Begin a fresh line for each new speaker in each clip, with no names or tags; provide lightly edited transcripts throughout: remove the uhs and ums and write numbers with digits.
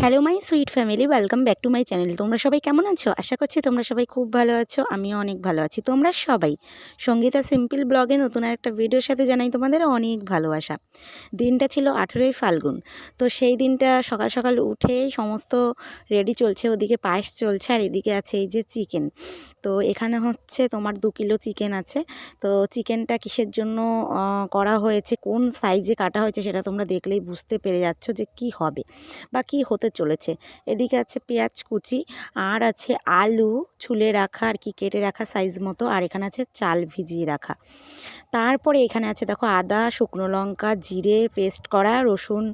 Hello my sweet family, welcome back to my channel. তোমরা সবাই কেমন আছো? আশা করছি তোমরা সবাই খুব ভালো আছো। আমিও অনেক ভালো আছি। তোমরা সবাই সঙ্গীতা সিম্পল ব্লগে নতুন একটা ভিডিওর সাথে জানাই তোমাদের অনেক ভালোবাসা। দিনটা ছিল 18ই ফাল্গুন। তো সেই দিনটা সকাল সকাল উঠেই সমস্ত রেডি চলছে, ওদিকে পায়েস চলছে আর এদিকে আছে এই যে চিকেন। তো এখানে হচ্ছে তোমার 2 কিলো চিকেন আছে। তো চিকেনটা কিসের জন্য করা হয়েছে, কোন সাইজে কাটা হয়েছে সেটা তোমরা দেখলেই বুঝতে পেরে যাচ্ছ যে কি হবে বা কি হতে চলেছে। এদিকে আছে পেঁয়াজ কুচি, আর আছে আলু ছুলে রাখা আর কি কেটে রাখা সাইজ মতো, আর এখানে আছে চাল ভিজিয়ে রাখা। তারপরে এখানে আছে দেখো আদা, শুকনো লঙ্কা, জিরে পেস্ট করা, রসুন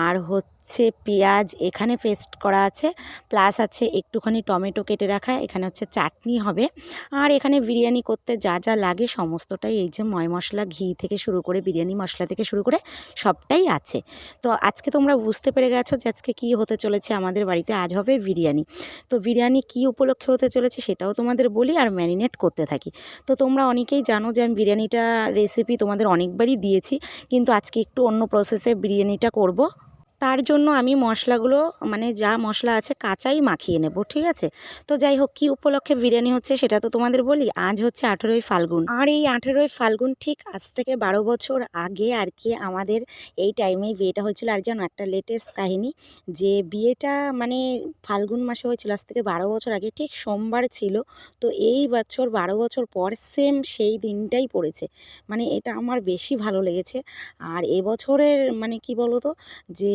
আর হচ্ছে পেঁয়াজ এখানে পেস্ট করা আছে, প্লাস আছে একটুখানি টমেটো কেটে রাখা। এখানে হচ্ছে চাটনি হবে। আর এখানে বিরিয়ানি করতে যা যা লাগে সমস্তটাই, এই যে ময় মশলা, ঘি থেকে শুরু করে বিরিয়ানি মশলা থেকে শুরু করে সবটাই আছে। তো আজকে তোমরা বুঝতে পেরে গেছো যে আজকে কী হতে চলেছে আমাদের বাড়িতে। আজ হবে বিরিয়ানি। তো বিরিয়ানি কী উপলক্ষে হতে চলেছে সেটাও তোমাদের বলি আর ম্যারিনেট করতে থাকি। তো তোমরা অনেকেই জানো যে আমি বিরিয়ানিটা রেসিপি তোমাদের অনেকবারই দিয়েছি, কিন্তু আজকে একটু অন্য প্রসেসে বিরিয়ানিটা করব। তার জন্য আমি মশলাগুলো মানে যা মশলা আছে কাঁচাই মাখিয়ে নেব, ঠিক আছে? তো যাই হোক, কী উপলক্ষে বিরিয়ানি হচ্ছে সেটা তো তোমাদের বলি। আজ হচ্ছে 18ই ফাল্গুন, আর এই 18ই ফাল্গুন ঠিক আজ থেকে 12 বছর আগে আর কি আমাদের এই টাইমেই বিয়েটা হয়েছিল। আর যেন একটা লেটেস্ট কাহিনী, যে বিয়েটা মানে ফাল্গুন মাসে হয়েছিল আজ থেকে 12 বছর আগে, ঠিক সোমবার ছিল। তো এই বছর 12 বছর পর সেম সেই দিনটাই পড়েছে। মানে এটা আমার বেশি ভালো লেগেছে। আর এবছরের মানে কি বলো তো, যে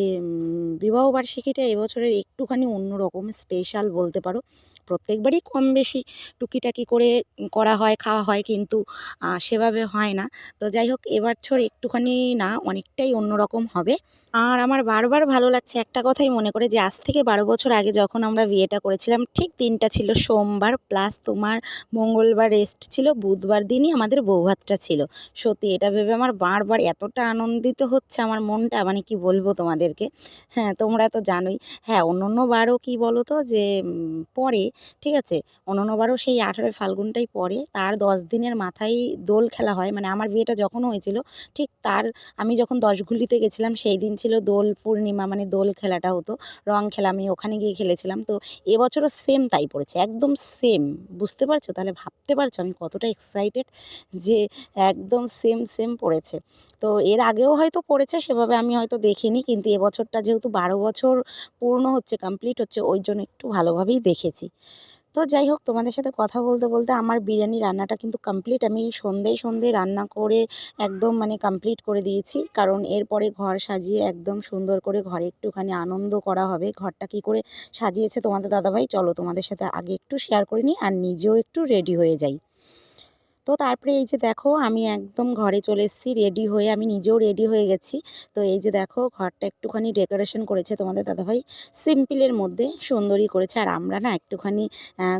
বিবাহবার্ষিকীটা এবছরের একটুখানি অন্যরকম স্পেশাল বলতে পারো। প্রত্যেকবারই কম বেশি টুকিটাকি করে করা হয়, খাওয়া হয়, কিন্তু সেভাবে হয় না। তো যাই হোক, এবছর একটুখানি না অনেকটাই অন্যরকম হবে। আর আমার বারবার ভালো লাগছে একটা কথাই মনে করে, যে আজ থেকে 12 বছর আগে যখন আমরা বিয়েটা করেছিলাম ঠিক দিনটা ছিল সোমবার, প্লাস তোমার মঙ্গলবার রেস্ট ছিল, বুধবার দিনই আমাদের বৌভাতটা ছিল। সত্যি এটা ভেবে আমার বারবার এতটা আনন্দিত হচ্ছে আমার মনটা, মানে কি বলবো তোমাদেরকে। হ্যাঁ, তোমরা তো জানোই। হ্যাঁ, অন্য বারও কী বলো তো, যে পরে, ঠিক আছে, অন্য বারও সেই 18 ফাল্গুনটাই পরে, তার 10 দিনের মাথায় দোল খেলা হয়। মানে আমার বিয়েটা যখন হয়েছিল ঠিক তার আমি যখন 10 ঘুলিতে গেছিলাম সেই দিন ছিল দোল পূর্ণিমা, মানে দোল খেলাটা হতো, রং খেলা। আমি ওখানে গিয়ে খেলেছিলাম। তো এবছরও সেম তাই পড়েছে, একদম সেম। বুঝতে পারছো? তাহলে ভাবতে পারছো আমি কতটা এক্সাইটেড, যে একদম সেম সেম পড়েছে। তো এর আগেও হয়তো পড়েছে, সেভাবে আমি হয়তো দেখিনি, কিন্তু এবছরটা যেহেতু 12 বছর পূর্ণ হচ্ছে, কমপ্লিট হচ্ছে, ওই জন্য একটু ভালোভাবেই দেখেছি। তো যাই হোক, তোমাদের সাথে কথা বলতে বলতে আমার বিরিয়ানি রান্নাটা কিন্তু কমপ্লিট। আমি সন্ধ্যেয় রান্না করে একদম মানে কমপ্লিট করে দিয়েছি, কারণ এরপরে ঘর সাজিয়ে একদম সুন্দর করে ঘরে একটুখানি আনন্দ করা হবে। ঘরটা কী করে সাজিয়েছে তোমাদের দাদাভাই, চলো তোমাদের সাথে আগে একটু শেয়ার করে নিই আর নিজেও একটু রেডি হয়ে যাই। তো তারপরে এই যে দেখো, আমি একদম ঘরে চলে এসেছি রেডি হয়ে, আমি নিজেও রেডি হয়ে গেছি। তো এই যে দেখো, ঘরটা একটুখানি ডেকোরেশন করেছে তোমাদের দাদাভাই, সিম্পলের মধ্যে সুন্দরই করেছে। আর আমরা না একটুখানি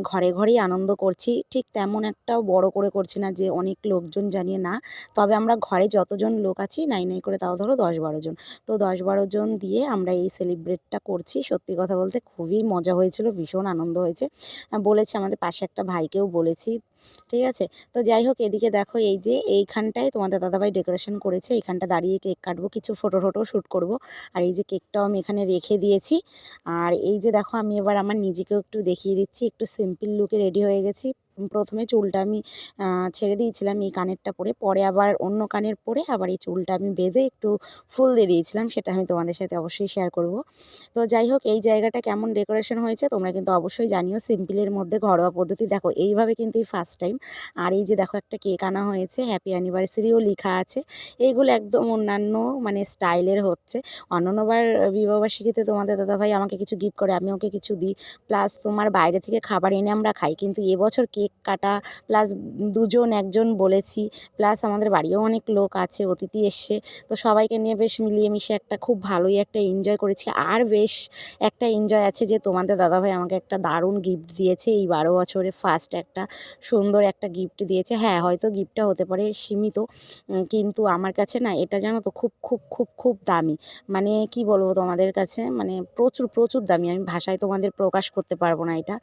ঘরে ঘরেই আনন্দ করছি, ঠিক তেমন একটাও বড় করে করছি না যে অনেক লোকজন জানিয়ে, না। তবে আমরা ঘরে যতজন লোক আছি নাই নাই করে তাও ধরো 10-12 জন। তো 10-12 জন দিয়ে আমরা এই সেলিব্রেটটা করছি। সত্যি কথা বলতে খুবই মজা হয়েছিল, ভীষণ আনন্দ হয়েছে। বলেছি আমাদের পাশে একটা ভাইকেও বলেছি, ঠিক আছে? তো যাই হোক, এদিকে দেখো এই যে এইখানটায় তোমাদের দাদাভাই ডেকোরেশন করেছে, এইখানটা দাঁড়িয়ে কেক কাটবো, কিছু ফটো শ্যুট করব। আর এই যে কেকটাও আমি এখানে রেখে দিয়েছি। আর এই যে দেখো, আমি এবার আমার নিজেকেও একটু দেখিয়ে দিচ্ছি, একটু সিম্পল লুকে রেডি হয়ে গেছি। প্রথমে চুলটা আমি ছেড়ে দিয়েছিলাম এই কানেরটা পরে, পরে আবার অন্য কানের পরে আবার এই চুলটা আমি বেঁধে একটু ফুল দিয়ে দিয়েছিলাম, সেটা আমি তোমাদের সাথে অবশ্যই শেয়ার করব। তো যাই হোক, এই জায়গাটা কেমন ডেকোরেশন হয়েছে তোমরা কিন্তু অবশ্যই জানিও। সিম্পলের মধ্যে ঘরোয়া পদ্ধতি, দেখো এইভাবে কিন্তু এই ফার্স্ট টাইম। আর এই যে দেখো, একটা কেক আনা হয়েছে, হ্যাপি অ্যানিভার্সারিও লেখা আছে। এইগুলো একদম অন্যান্য মানে স্টাইলের হচ্ছে। অন্যান্যবার বিবাহবার্ষিকীতে তোমাদের দাদাভাই আমাকে কিছু গিফট করে, আমি ওকে কিছু দিই, প্লাস তোমার বাইরে থেকে খাবার এনে আমরা খাই। কিন্তু এবছর কেক কাটা প্লাস দুজন একজন বলেছি, প্লাস আমাদের বাড়িও অনেক লোক আছে, অতিথি এসছে। তো সবাইকে নিয়ে বেশ মিলিয়ে মিশে একটা খুব ভালোই একটা এনজয় করেছি। আর বেশ একটা এনজয় আছে যে তোমাদের দাদাভাই আমাকে একটা দারুণ গিফট দিয়েছে, এই 12 বছরে ফার্স্ট একটা সুন্দর একটা গিফট দিয়েছে। হ্যাঁ, হয়তো গিফটটা হতে পারে সীমিত, কিন্তু আমার কাছে না এটা জানো তো খুব খুব খুব খুব দামি। মানে কি বলবো তোমাদের কাছে, মানে প্রচুর প্রচুর দামি, আমি ভাষায় তোমাদের প্রকাশ করতে পারবো না এটা।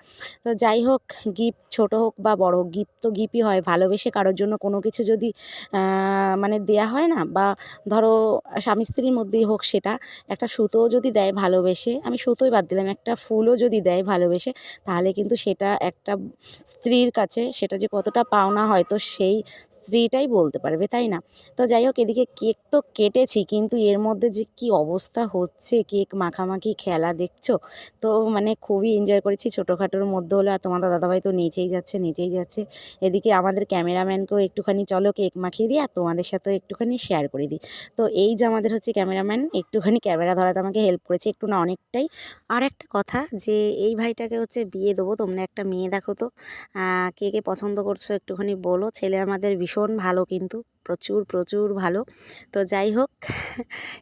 তো যাই হোক, গিফট ছোট হোক বা বড় হোক, গিফট তো গিফটই হয়। ভালোবেসে কারোর জন্য কোনো কিছু যদি মানে দেয়া হয় না, বা ধরো স্বামী স্ত্রীর মধ্যেই হোক, সেটা একটা সুতোও যদি দেয় ভালোবেসে, আমি সুতোই বাদ দিলাম, একটা ফুলও যদি দেয় ভালোবেসে, তাহলে কিন্তু সেটা একটা স্ত্রীর কাছে সেটা যে কতটা পাওনা হয়তো সেই স্ত্রীটাই বলতে পারবে, তাই না? তো যাই হোক, এদিকে কেক তো কেটেছি, কিন্তু এর মধ্যে যে কি অবস্থা হচ্ছে, কেক মাখামাখি খেলা দেখছো তো, মানে খুবই এনজয় করেছি ছোটোখাটোর মধ্যে হলো। আর তোমাদের দাদাভাই তো নেচেই যাচ্ছে নেচেই যাচ্ছে। এদিকে আমাদের ক্যামেরাম্যানকেও একটুখানি চলো কেক মাখিয়ে দিই আর তোমাদের সাথেও একটুখানি শেয়ার করে দিই। তো এই যে আমাদের হচ্ছে ক্যামেরাম্যান, একটুখানি ক্যামেরা ধরাতে আমাকে হেল্প করেছে, একটু না অনেকটাই। আর একটা কথা, যে এই ভাইটাকে হচ্ছে বিয়ে দেবো, তোমরা একটা মেয়ে দেখো তো, কে কে পছন্দ করছো একটুখানি বলো। ছেলে আমাদের ভীষণ ভালো, কিন্তু প্রচুর প্রচুর ভালো। তো যাই হোক,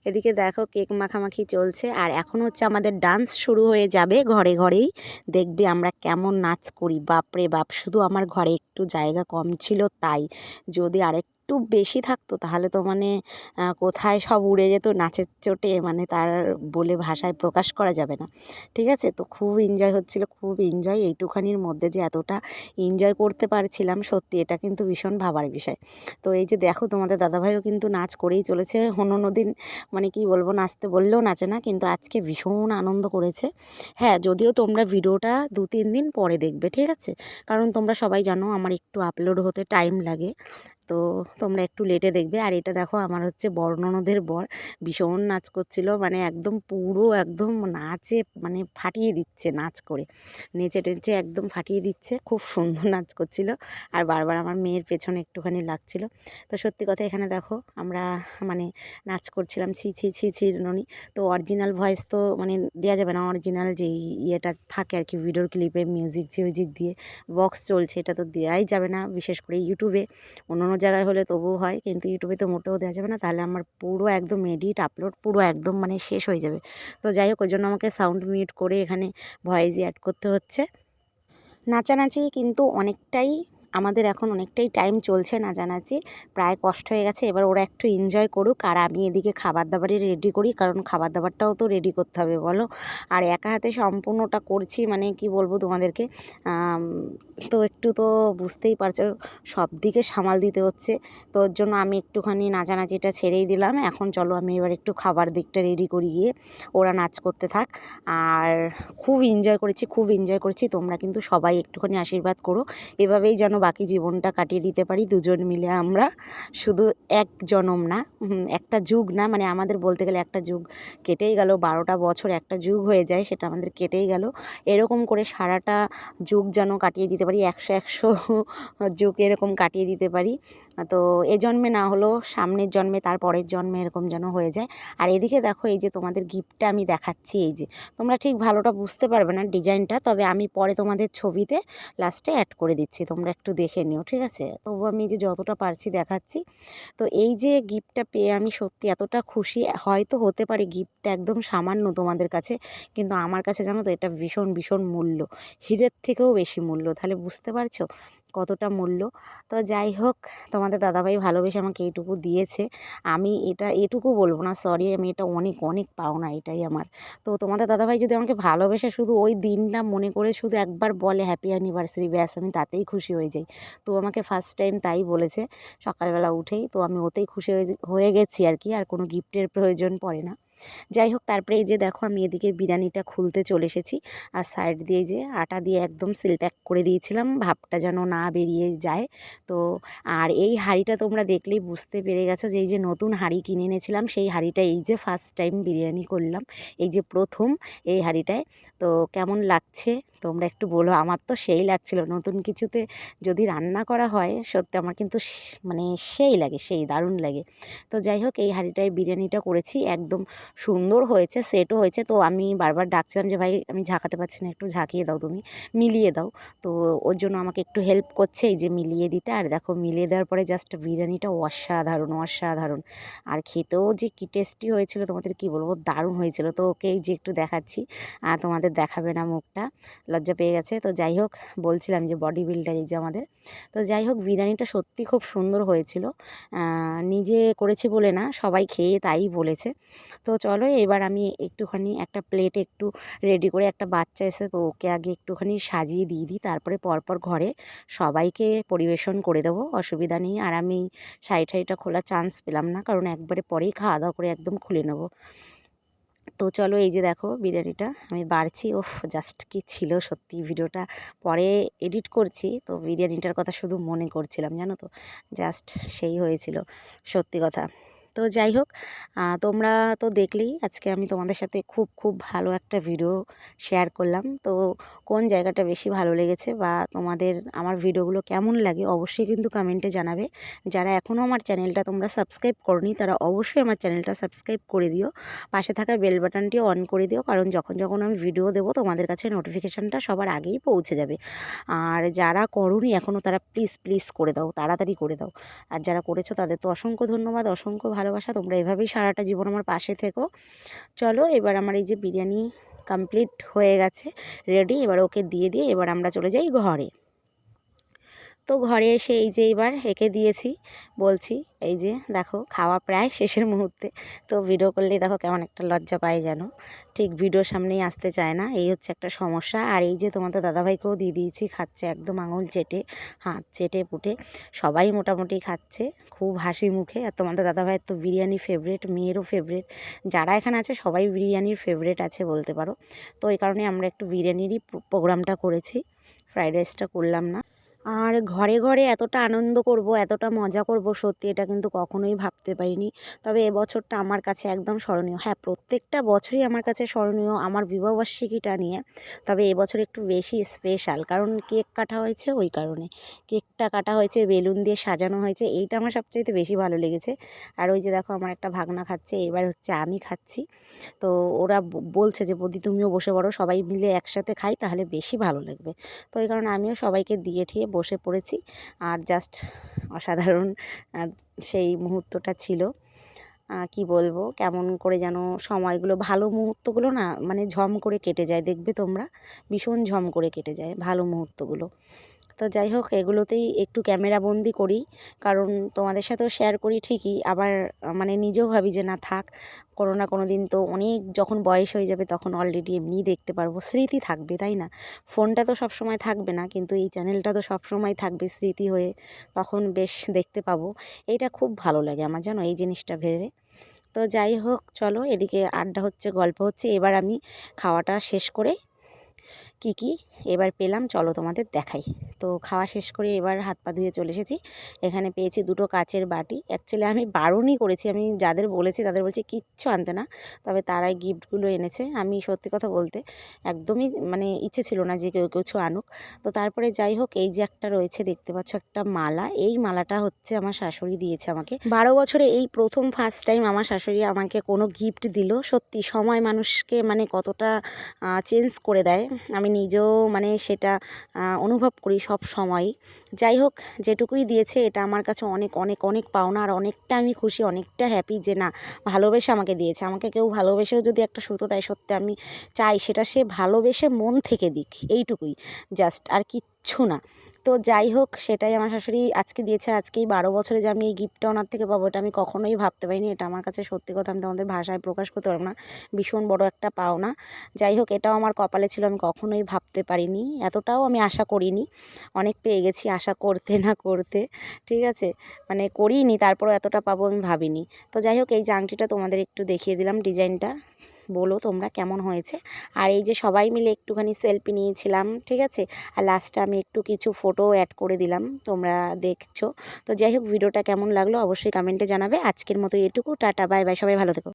এদিকে দেখো কেক মাখামাখি চলছে, আর এখন হচ্ছে আমাদের ডান্স শুরু হয়ে যাবে ঘরে ঘরেই। দেখবে আমরা কেমন নাচ করি, বাপরে বাপ! শুধু আমার ঘরে একটু জায়গা কম ছিল তাই, যদি আরেকটু বেশি থাকতো তাহলে তো মানে কোথায় সব উড়ে যেত নাচের চোটে, মানে তার বলে ভাষায় প্রকাশ করা যাবে না। ঠিক আছে, তো খুব এনজয় হচ্ছিল, খুব এনজয়। এইটুখানির মধ্যে যে এতটা এনজয় করতে পারছিলাম, সত্যি এটা কিন্তু ভীষণ ভাবার বিষয়। তো এই যে দেখো, তোমাদের দাদাভাইও কিন্তু নাচ করেই চলেছে। অন্য দিন মানে কি বলবো, নাচতে বললেও নাচে না, কিন্তু আজকে ভীষণ আনন্দ করেছে। হ্যাঁ, যদিও তোমরা ভিডিওটা 2-3 দিন পরে দেখবে, ঠিক আছে? কারণ তোমরা সবাই জানো আমার একটু আপলোড হতে টাইম লাগে, তো তোমরা একটু লেটে দেখবে। আর এটা দেখো, আমার হচ্ছে বড় ননদের বর ভীষণ নাচ করছিল, মানে একদম পুরো একদম নাচে মানে ফাটিয়ে দিচ্ছে, নাচ করে নেচে টেচে একদম ফাটিয়ে দিচ্ছে, খুব সুন্দর নাচ করছিল। আর বারবার আমার মেয়ের পেছনে একটুখানি লাগছিল। তো সত্যি কথা, এখানে দেখো আমরা মানে নাচ করছিলাম, ছি ছি ছি ছি ননি। তো অরিজিনাল ভয়েস তো মানে দেওয়া যাবে না, অরিজিনাল যেই ইয়েটা থাকে আর কি, ভিডিওর ক্লিপে মিউজিক টিউজিক দিয়ে বক্স চলছে, এটা তো দেওয়াই যাবে না। বিশেষ করে ইউটিউবে, অন্য অন্য জায়গায় হলে তবুও হয়, কিন্তু ইউটিউবে তো মোটেও দেওয়া যাবে না, তাহলে আমার পুরো একদম এডিট আপলোড পুরো একদম মানে শেষ হয়ে যাবে। তো যাই হোক, ওই জন্য আমাকে সাউন্ড মিউট করে এখানে ভয়েসই অ্যাড করতে হচ্ছে। নাচানাচি কিন্তু অনেকটাই, আমাদের এখন অনেকটাই টাইম চলছে নাচানাচি, প্রায় কষ্ট হয়ে গেছে। এবার ওরা একটু এনজয় করুক, আর আমি এদিকে খাবার দাবারই রেডি করি, কারণ খাবার দাবারটাও তো রেডি করতে হবে বলো। আর একা হাতে সম্পূর্ণটা করছি, মানে কি বলবো তোমাদেরকে, তো একটু তো বুঝতেই পারছো, সব দিকে সামাল দিতে হচ্ছে। তো ওর জন্য আমি একটুখানি নাচানাচিটা ছেড়েই দিলাম। এখন চলো আমি এবার একটু খাবার দিকটা রেডি করি গিয়ে, ওরা নাচ করতে থাক। আর খুব এনজয় করেছি, খুব এনজয় করেছি। তোমরা কিন্তু সবাই একটুখানি আশীর্বাদ করো, এভাবেই যেন বাকি জীবনটা কাটিয়ে দিতে পারি দুজন মিলে আমরা। শুধু এক জনম না, একটা যুগ না, মানে আমাদের বলতে গেলে একটা যুগ কেটেই গেল, 12টা বছর একটা যুগ হয়ে যায়, সেটা আমাদের কেটেই গেল। এরকম করে সারাটা যুগ যেন কাটিয়ে দিতে পারি, 100 যুগ এরকম কাটিয়ে দিতে পারি। তো এ জন্মে না হলেও সামনের জন্মে, তার পরের জন্মে এরকম যেন হয়ে যায়। আর এদিকে দেখো, এই যে তোমাদের গিফটটা আমি দেখাচ্ছি, এই যে তোমরা ঠিক ভালোটা বুঝতে পারবে না ডিজাইনটা, তবে আমি পরে তোমাদের ছবিতে লাস্টে অ্যাড করে দিচ্ছি, তোমরা একটু দেখে নিও, ঠিক আছে? তবু আমি যে যতটা পারছি দেখাচ্ছি। তো এই যে গিফটটা পেয়ে আমি সত্যি এতটা খুশি, হয়তো হতে পারে গিফটটা একদম সামান্য তোমাদের কাছে, কিন্তু আমার কাছে জানো তো এটা ভীষণ ভীষণ মূল্য, হীরের থেকেও বেশি মূল্য। তাহলে বুঝতে পারছো কতটা মূল্য। তো যাই হোক, তোমাদের দাদাভাই ভালোবেসে আমাকে এইটুকু দিয়েছে। আমি এটা এটুকু বলবো না, সরি, আমি এটা অনেক অনেক পাওনা, এটাই আমার। তো তোমাদের দাদাভাই যদি আমাকে ভালোবেসে শুধু ওই দিনটা মনে করে শুধু একবার বলে হ্যাপি অ্যানিভার্সারি, ব্যাস আমি তাতেই খুশি হয়ে যাই। তো আমাকে ফার্স্ট টাইম তাই বলেছে সকালবেলা উঠেই, তো আমি ওতেই খুশি হয়ে গেছি আর কি, আর কোনো গিফটের প্রয়োজন পড়ে না। যাই হোক, তারপরে এই যে দেখো, আমি এদিকে বিরিয়ানিটা খুলতে চলে এসেছি, আর সাইড দিয়ে যে আটা দিয়ে একদম সিল প্যাক করে দিয়েছিলাম, ভাপটা যেন না বেরিয়ে যায়। তো আর এই হাঁড়িটা তোমরা দেখলেই বুঝতে পেরে গেছো, যে এই যে নতুন হাঁড়ি কিনে এনেছিলাম, সেই হাঁড়িটা এই যে ফার্স্ট টাইম বিরিয়ানি করলাম, এই যে প্রথম এই হাঁড়িটায়। তো কেমন লাগছে তোমরা একটু বলো, আমার তো সেই লাগছিল, নতুন কিছুতে যদি রান্না করা হয় সত্যি আমার কিন্তু মানে সেই লাগে, সেই দারুণ লাগে। তো যাই হোক, এই হাঁড়িটায় বিরিয়ানিটা করেছি, একদম সুন্দর হয়েছে, সেটও হয়েছে। তো আমি বারবার ডাকছিলাম যে ভাই আমি ঝাঁকাতে পারছি না, একটু ঝাঁকিয়ে দাও, তুমি মিলিয়ে দাও। তো ওর জন্য আমাকে একটু হেল্প করছে, এই যে মিলিয়ে দিতে। আর দেখো, মিলিয়ে দেওয়ার পরে জাস্ট বিরিয়ানিটা অসাধারণ অসাধারণ, আর খেতেও যে কি টেস্টি হয়েছিল তোমাদের কি বলবো, দারুণ হয়েছিল। তো ওকে এই যে একটু দেখাচ্ছি, আর তোমাদের দেখাবে না মুখটা, লজ্জা পেয়ে গেছে। তো যাই হোক, বলছিলাম যে বডি বিল্ডার এই যে আমাদের। তো যাই হোক, বিরিয়ানিটা সত্যি খুব সুন্দর হয়েছিল। নিজে করেছি বলে না, সবাই খেয়ে তাই বলেছে। তো চলো এবার আমি একটুখানি একটা প্লেটে একটু রেডি করে, একটা বাচ্চা এসে তো ওকে আগে একটুখানি সাজিয়ে দিয়ে দিই, তারপরে পরপর ঘরে সবাইকে পরিবেশন করে দেবো, অসুবিধা নেই। আর আমি শাড়িটা খোলার চান্স পেলাম না, কারণ একবারে পরেই খাওয়া দাওয়া করে একদম খুলে নেবো। তো চলো এই যে দেখো বিরিয়ানিটা আমি বাড়ছি। ওফ, জাস্ট কি ছিল সত্যি। ভিডিওটা পরে এডিট করছি, তো বিরিয়ানিটার কথা শুধু মনে করছিলাম, জানো তো, জাস্ট সেই হয়েছিল সত্যি কথা। তো যাই হোক, তোমরা তো দেখলেই আজকে আমি তোমাদের সাথে খুব ভালো একটা ভিডিও শেয়ার করলাম। তো কোন জায়গাটা বেশি ভালো লেগেছে বা তোমাদের আমার ভিডিওগুলো কেমন লাগে অবশ্যই কিন্তু কমেন্টে জানাবে। যারা এখনও আমার চ্যানেলটা তোমরা সাবস্ক্রাইব করনি তারা অবশ্যই আমার চ্যানেলটা সাবস্ক্রাইব করে দিও, পাশে থাকা বেল বাটনটি অন করে দিও, কারণ যখন আমি ভিডিও দেবো তোমাদের কাছে নোটিফিকেশানটা সবার আগেই পৌঁছে যাবে। আর যারা করোনি এখনও তারা প্লিজ করে দাও, তাড়াতাড়ি করে দাও। আর যারা করেছো তাদের তো অসংখ্য ধন্যবাদ, অসংখ্য ভালোবাসা। তোমরা এভাবেই সারাটা জীবন আমার পাশে থেকো। চলো এবার আমার এই যে বিরিয়ানি কমপ্লিট হয়ে গেছে, রেডি। এবার ওকে দিয়ে এবার আমরা চলে যাই ঘরে। তো ঘরে এসে এই যে এবার এঁকে দিয়েছি, বলছি এই যে দেখো খাওয়া প্রায় শেষের মুহূর্তে। তো ভিডিও করলেই দেখো কেমন একটা লজ্জা পায় যেন, ঠিক ভিডিওর সামনেই আসতে চায় না, এই হচ্ছে একটা সমস্যা। আর এই যে তোমাদের দাদাভাইকেও দিয়ে দিয়েছি, খাচ্ছে একদম আঙুল চেটে, হাত চেটে পুটে সবাই মোটামুটি খাচ্ছে খুব হাসি মুখে। আর তোমাদের দাদাভাইয়ের তো বিরিয়ানি ফেভারিট, মেয়েরও ফেভারিট, যারা এখানে আছে সবাই বিরিয়ানির ফেভারিট আছে বলতে পারো। তো এই কারণে আমরা একটু বিরিয়ানিরই প্রোগ্রামটা করেছি, ফ্রাইড রাইসটা করলাম না। আর ঘরে এতটা আনন্দ করব, এতটা মজা করব, সত্যি এটা কিন্তু কখনোই ভাবতে পারিনি। তবে এবছরটা আমার কাছে একদম স্মরণীয়। হ্যাঁ, প্রত্যেকটা বছরই আমার কাছে স্মরণীয় আমার বিবাহবার্ষিকীটা নিয়ে, তবে এবছর একটু বেশি স্পেশাল, কারণ কেক কাটা হয়েছে, ওই কারণে কেকটা কাটা হয়েছে, বেলুন দিয়ে সাজানো হয়েছে, এইটা আমার সবচাইতে বেশি ভালো লেগেছে। আর ওই যে দেখো আমার একটা ভাগনা খাচ্ছে, এবার হচ্ছে আমি খাচ্ছি। তো ওরা বলছে যে বৌদি তুমিও বসে পড়ো, সবাই মিলে একসাথে খাই তাহলে বেশি ভালো লাগবে। তো এই কারণে আমিও সবাইকে দিয়ে ঠিয়ে বসে পড়েছি। আর জাস্ট অসাধারণ সেই মুহূর্তটা ছিল। কি বলবো, কেমন করে যেন সময়গুলো, ভালো মুহূর্তগুলো না মানে ঝম করে কেটে যায়, দেখবে তোমরা, ভীষণ ঝম করে কেটে যায় ভালো মুহূর্তগুলো। তো যাই হোক, এগুলোতেই একটু ক্যামেরা বন্দি করি, কারণ তোমাদের সাথেও শেয়ার করি ঠিকই, আবার মানে নিজেও ভাবি যে না থাক, কোনো না কোনো দিন তো অনেক যখন বয়স হয়ে যাবে তখন অলরেডি এমনিই দেখতে পারবো, স্মৃতি থাকবে, তাই না? ফোনটা তো সবসময় থাকবে না, কিন্তু এই চ্যানেলটা তো সবসময় থাকবে স্মৃতি হয়ে, তখন বেশ দেখতে পাবো। এইটা খুব ভালো লাগে আমার, জানো, এই জিনিসটা ভেবে। তো যাই হোক, চলো এদিকে আড্ডা হচ্ছে, গল্প হচ্ছে, এবার আমি খাওয়াটা শেষ করে কি এবার পেলাম চলো তোমাদের দেখাই। তো খাওয়া শেষ করে এবার হাত পা ধুয়ে চলে এসেছি। এখানে পেয়েছি দুটো কাচের বাটি। অ্যাকচুয়ালি আমি বারণই করেছি, আমি যাদের বলেছি তাদের বলছি কিচ্ছু আনতে না, তবে তারাই গিফটগুলো এনেছে। আমি সত্যি কথা বলতে একদমই মানে ইচ্ছে ছিল না যে কেউ কিছু আনুক। তো তারপরে যাই হোক, এই যে একটা রয়েছে দেখতে পাচ্ছ একটা মালা, এই মালাটা হচ্ছে আমার শাশুড়ি দিয়েছে আমাকে। 12 বছরে এই প্রথম ফার্স্ট টাইম আমার শাশুড়ি আমাকে কোনো গিফট দিল। সত্যি সময় মানুষকে মানে কতটা চেঞ্জ করে দেয়, আমি নিজেও মানে সেটা অনুভব করি সব সময়ই। যাই হোক, যেটুকুই দিয়েছে এটা আমার কাছে অনেক পাওনা, আর অনেকটা আমি খুশি, অনেকটা হ্যাপি যে না, ভালোবেসে আমাকে দিয়েছে। আমাকে কেউ ভালোবেসেও যদি একটা সুতো দেয়, সত্যি আমি চাই সেটা সে ভালোবেসে মন থেকে দিক, এইটুকুই জাস্ট, আর কিচ্ছু না। তো যাই হোক, সেটাই আমার শাশুড়ি আজকে দিয়েছে। আজকেই 12 বছরে যে আমি এই গিফটটা ওনার থেকে পাবো, এটা আমি কখনোই ভাবতে পারিনি। এটা আমার কাছে সত্যি কথা আমি তোমাদের ভাষায় প্রকাশ করতে পারবো না, ভীষণ বড় একটা পাওনা। যাই হোক, এটাও আমার কপালে ছিল, আমি কখনোই ভাবতে পারিনি, এতটাও আমি আশা করিনি। অনেক পেয়ে গেছি আশা করতে না করতে, ঠিক আছে, মানে করিনি, তারপরও এতটা পাবো আমি ভাবিনি। তো যাই হোক, এই যে আংটিটা তোমাদের একটু দেখিয়ে দিলাম, ডিজাইনটা বলো তোমরা কেমন হয়েছে। আর এই যে সবাই মিলে একটুখানি সেলফি নিয়েছিলাম, ঠিক আছে, আর লাস্টে আমি একটু কিছু ফটো অ্যাড করে দিলাম, তোমরা দেখছো। তো যাই হোক, ভিডিওটা কেমন লাগলো অবশ্যই কমেন্টে জানাবে। আজকের মতো এটুকু, টাটা বাই বাই, সবাই ভালো থেকো।